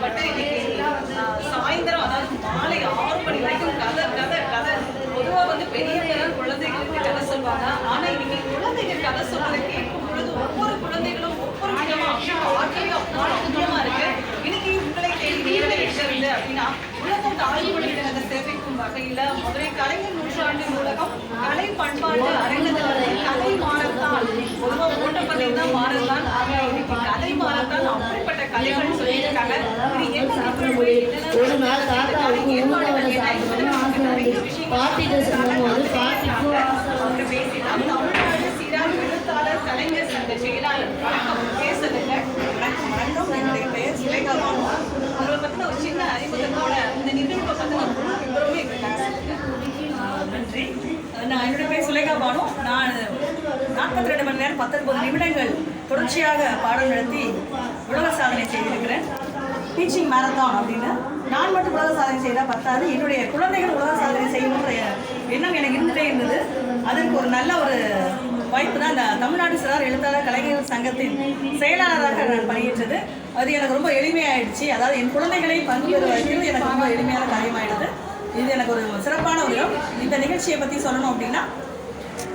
ஆசைப்பட்டு இன்னைக்கு சாயந்தரம் அதாவது மாலை 6 மணி வரைக்கும் கதை கதை கதை. பொதுவாக வந்து பெரியவங்க குழந்தைகளுக்கு கதை சொல்லுவாங்க. ஆனால் இன்னைக்கு குழந்தைகள் கதை சொல்றதை கேட்கும் பொழுது ஒவ்வொரு குழந்தைகளும் ஒவ்வொரு விதமா ஆட்களே அற்புதமா இருக்கு. இன்னைக்கு உங்களை தேடி நேரலை எங்கிருந்து அப்படின்னா உலக தாய்மொழி தினத்தை சேவைக்கும் வகையில மதுரை கலைஞர் நூற்றாண்டு நூலகம் கலை பண்பாட்டு அரங்கத்தில் கலை மாறத்தான். பொதுவாக ஓட்டப்பந்தயம் தான் மாறத்தான். ஆக இன்னைக்கு கலை மாறத்தான் அப்படிப்பட்ட கலைகள் சொல்லியிருக்காங்க. இது என்ன நிகழ்வு, தமிழ்நாடு சீரார் எழுத்தாளர் கலைஞர் சங்க செயலாளர் வணக்கம் பேசுறதுங்க. வணக்கம், என்னுடைய பெயர் சுலேகா பானு. அவரை பத்தின ஒரு சின்ன அறிமுகத்தோட இந்த நிகழ்வை பத்தின விவரமே நன்றி. என்னுடைய பேர் சுலேகா பானு. நான் 42 மணி நேரம் 19 நிமிடங்கள் தொடர்ச்சியாக பாடம் நடத்தி உலக சாதனை செய்திருக்கிறேன். டீச்சிங் மேரத்தான் அப்படின்னு. நான் மட்டும் உலக சாதனை செய்தால் பத்தாது, என்னுடைய குழந்தைகள் உலக சாதனை செய்யணுன்ற எண்ணம் எனக்கு இருந்துகிட்டே இருந்தது. அதற்கு ஒரு நல்ல ஒரு வாய்ப்பு தான் இந்த தமிழ்நாடு சிறார் எழுத்தாளர் கலைஞர் சங்கத்தின் செயலாளராக நான் பணியேற்றது. அது எனக்கு ரொம்ப எளிமையாயிடுச்சு. அதாவது என் குழந்தைகளை பங்கு பெற வைக்கிறது எனக்கு ரொம்ப எளிமையான காரியமாயிடுது. இது எனக்கு ஒரு சிறப்பான ஒரு இடம். இந்த நிகழ்ச்சியை பற்றி சொல்லணும் அப்படின்னா,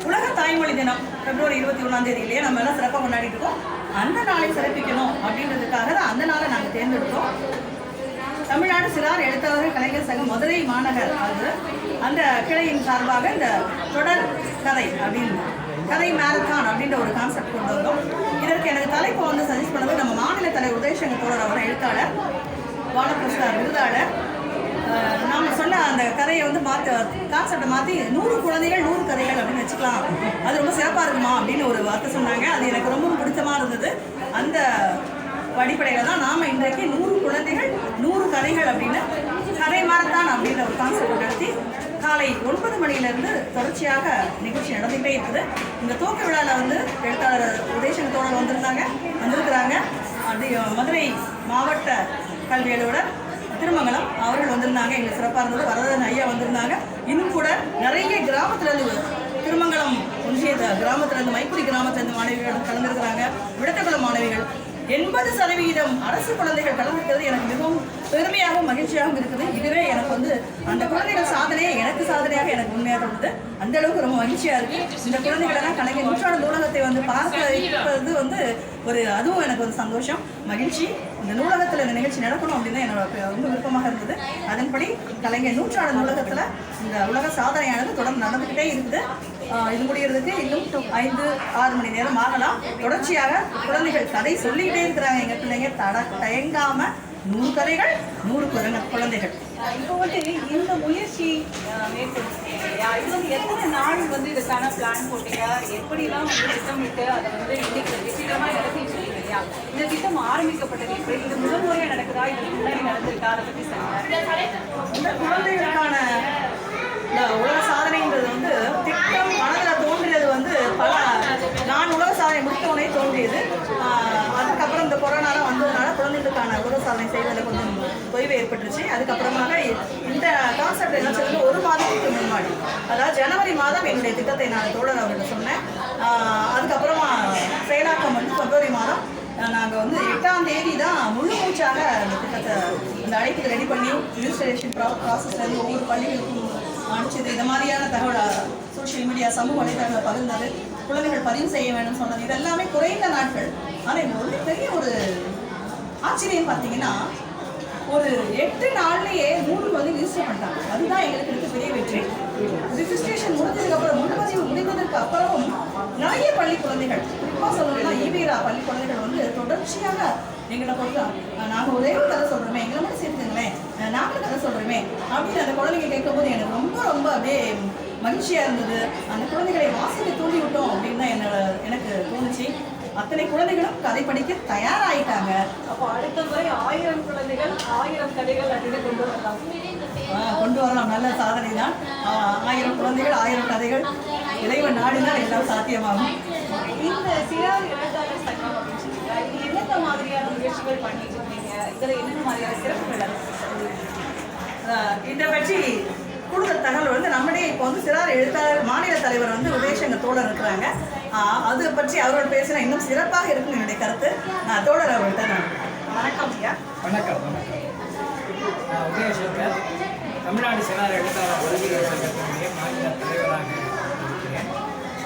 உலக தாய்மொழி தினம் February 21 நம்ம எல்லாம் சிறப்பாக கொண்டாடிட்டு இருக்கோம். அந்த நாளை சிறப்பிக்கணும் அப்படின்றதுக்காக தான் அந்த நாளை நாங்கள் தேர்ந்தெடுத்தோம். தமிழ்நாடு சிறார் எழுத்தாளர்கள் கலைஞர் சங்கம் மதுரை மாநகர் அது அந்த கிளையின் சார்பாக இந்த தொடர் கதை அப்படின்னு கதை மேரத்தான் அப்படின்ற ஒரு கான்செப்ட் கொண்டு வந்தோம். இதற்கு எனக்கு தலைப்பு வந்து சஜஸ்ட் பண்ணது நம்ம மாநில தலைவர் உதயசங்கர் தோழர் அவர், எழுத்தாளர், பாலகிருஷ்ணர் விருதாளர். நாம் சொன்ன அந்த கதையை வந்து கான்செப்டை மாற்றி 100 குழந்தைகள் 100 கதைகள் அப்படின்னு வச்சுக்கலாம், அது ரொம்ப சிறப்பாக இருக்குமா அப்படின்னு ஒரு வார்த்தை சொன்னாங்க. அது எனக்கு ரொம்ப பிடிச்சமாக இருந்தது. அந்த அடிப்படையில் தான் நாம் இன்றைக்கு 100 குழந்தைகள் 100 கதைகள் அப்படின்னு கதை மாறத்தான் அப்படின்ற ஒரு கான்செப்ட் நடத்தி காலை 9 மணியிலிருந்து தொடர்ச்சியாக நிகழ்ச்சி நடந்துகிட்டே இருக்குது. இந்த துவக்க விழாவில் வந்து எழுத்தாளர் உதயசங்கர் தோழர் வந்திருக்கிறாங்க. அது மதுரை மாவட்ட கல்வி அலுவலர் திருமங்கலம் அவர்கள் வந்திருந்தாங்க. எங்களுக்கு சிறப்பாக இருந்தது. வரதன் ஐயா வந்திருந்தாங்க. இன்னும் கூட நிறைய கிராமத்துலேருந்து, திருமங்கலம் ஒன்றிய கிராமத்துலேருந்து, மைக்குடி கிராமத்துலேருந்து மாணவிகள் கலந்துருக்கிறாங்க. விடத்தக்குளம் மாணவிகள் 80% அரசு குழந்தைகள் கலந்துருக்கிறது எனக்கு மிகவும் பெருமையாகவும் மகிழ்ச்சியாகவும் இருக்குது. இதுவே எனக்கு வந்து அந்த குழந்தைகள் சாதனையே எனக்கு சாதனையாக எனக்கு உண்மையாக இருந்தது. அந்த அளவுக்கு ரொம்ப மகிழ்ச்சியாக இருக்குது. இந்த குழந்தைகளெல்லாம் கலைஞர் நூற்றாண்டு நூலகத்தை வந்து பார்க்க வைப்பது வந்து அதுவும் எனக்கு ஒரு சந்தோஷம், மகிழ்ச்சி. இந்த நூலகத்தில் இந்த நிகழ்ச்சி நடக்கணும் அப்படின்னு என்னோட ரொம்ப விருப்பமாக இருந்தது. அதன்படி கலைஞர் நூற்றாண்டு நூலகத்தில் இந்த உலக சாதனையானது தொடர்ந்து நடந்துக்கிட்டே இருக்குது. இது முடிகிறதுக்கு இன்னும் 5-6 மணி நேரம் ஆகலாம். தொடர்ச்சியாக குழந்தைகள் கதை சொல்லிக்கிட்டே இருக்கிறாங்க. எங்கள் பிள்ளைங்க தயங்காமல் 100 கதைகள் 100 குழந்தைகள். இப்போ வந்து இந்த முயற்சி மேற்கொள்ளுங்க. இது வந்து எத்தனை நாள் வந்து இதுக்கான பிளான் போட்டீங்க, எப்படிலாம் வந்து திட்டமிட்டு அதை வந்து இன்னைக்கு வெற்றிகரமாக நடத்திட்டு இருக்கீங்க இல்லையா? இந்த திட்டம் ஆரம்பிக்கப்பட்டது எப்படி, இது முதல் முறையாக நடக்குதா, இதுக்கு முன்னாடி நடந்திருக்கா, அதை பற்றி சொல்லுங்க. இந்த குழந்தைகளுக்கான உலக சாதனைன்றது வந்து திட்டம் மனதில் தோன்றியது வந்து நான் உலக சாதனை முடித்தவனே தோன்றியது. அதுக்கப்புறம் இந்த கொரோனாலாம் வந்ததுனால குழந்தைகளுக்கான உலக சாதனை செய்வதில் கொஞ்சம் தொய்வு ஏற்பட்டுருச்சு. அதுக்கப்புறமாக இந்த கான்செப்ட் என்ன சொல்லுறது, 1 மாதத்துக்கு முன்னாடி, அதாவது ஜனவரி மாதம் என்னுடைய திட்டத்தை நான் தோழர் அவர்கிட்ட சொன்னேன். அதுக்கப்புறமா செயலாக்கம் வந்து February மாதம் நாங்கள் வந்து 8ஆம் தேதி தான் முழு மூச்சாக அந்த திட்டத்தை இந்த அழைப்புக்கு ரெடி பண்ணி ரிஜிஸ்ட்ரேஷன் ப்ராசஸ்லேருந்து ஒவ்வொரு பள்ளிகளுக்கும் அனுப்பிச்சது. இந்த மாதிரியான தகவல் சோஷியல் மீடியா சமூக வலைதளங்களை பகிர்ந்தது, குழந்தைகள் பதிவு செய்ய வேண்டும் சொன்னது, இது எல்லாமே குறைந்த நாட்கள். ஆனால் இது ஒரு பெரிய ஒரு ஆச்சரியம் பார்த்தீங்கன்னா, ஒரு 8 நாள்லேயே 3 வந்து ரிஜிஸ்டர் பண்ணிட்டாங்க. அதுதான் எங்களுக்கு இருக்க பெரிய வெற்றி. ரிஜிஸ்ட்ரேஷன் முடிஞ்சதுக்கப்புறம், முன்பதிவு முடிந்ததற்கு அப்புறமும் நிறைய பள்ளி குழந்தைகள், குறிப்பாக சொல்லணும்னா ஈவீரா பள்ளி குழந்தைகள் வந்து தொடர்ச்சியாக எங்களை பொறுத்தா நாங்கள் ஒரே ஒரு கதை சொல்கிறோமே, எங்களை மட்டும் சேர்த்துங்களேன், நாங்களும் கதை சொல்கிறோமே அப்படின்னு அந்த குழந்தைங்க கேட்கும்போது எனக்கு ரொம்ப ரொம்ப அப்படியே மகிழ்ச்சியாக இருந்தது. அந்த குழந்தைகளை வாசிக்க தூண்டி விட்டோம் அப்படின்னு தான் எனக்கு தோணுச்சு. அத்தனை குழந்தைகளும் கதை படிக்க தயாராகிட்டாங்க. அப்போ அடுத்த முறை 1000 குழந்தைகள் 1000 கதைகள் அப்படின்னு கொண்டு வரலாம். நல்ல சாதனை தான். 1000 குழந்தைகள் 1000 கதைகள், இறைவன் நாடினால் எல்லாம் சாத்தியமாகும். இந்த சிறார் எழுத்தாளர் சங்கம் அப்படின்னு சொல்லுங்க, இது என்னென்ன மாதிரியான முயற்சிகள் பண்ணிட்டு இருக்கீங்க, இதில் என்னென்ன மாதிரியான சிறப்புகள் இதை பற்றி கூடுதல் தகவல் வந்து நம்மளே இப்போ வந்து சிறார் எழுத்தாளர் மாநில தலைவர் வந்து உதயசங்கர் தோழர் இருக்கிறாங்க. அதை பற்றி அவரோட பேசினா இன்னும் சிறப்பாக இருக்கும் என்னுடைய கருத்து. தோழர் அவர்கிட்ட வணக்கம் ஐயா. வணக்கம். நான் உதயசங்கர், தமிழ்நாடு சிறார் எழுத்தாளர் கலைஞர்கள் சங்கத்தினுடைய மாநில தலைவராக இருக்கிறேன்.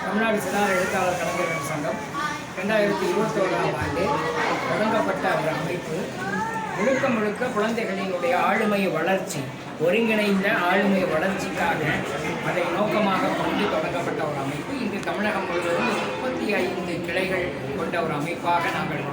தமிழ்நாடு சிறார் எழுத்தாளர் கலைஞர்கள் சங்கம் 2021ஆம் ஆண்டு தொடங்கப்பட்ட ஒரு அமைப்பு. முழுக்க முழுக்க குழந்தைகளினுடைய ஆளுமை வளர்ச்சி, ஒருங்கிணைந்த ஆளுமை வளர்ச்சிக்காக அதை நோக்கமாக கொண்டு தொடங்கப்பட்ட ஒரு அமைப்பு. இங்கு தமிழகம் முழுவதும் 35 கிளைகள் கொண்ட ஒரு அமைப்பாக நாங்கள்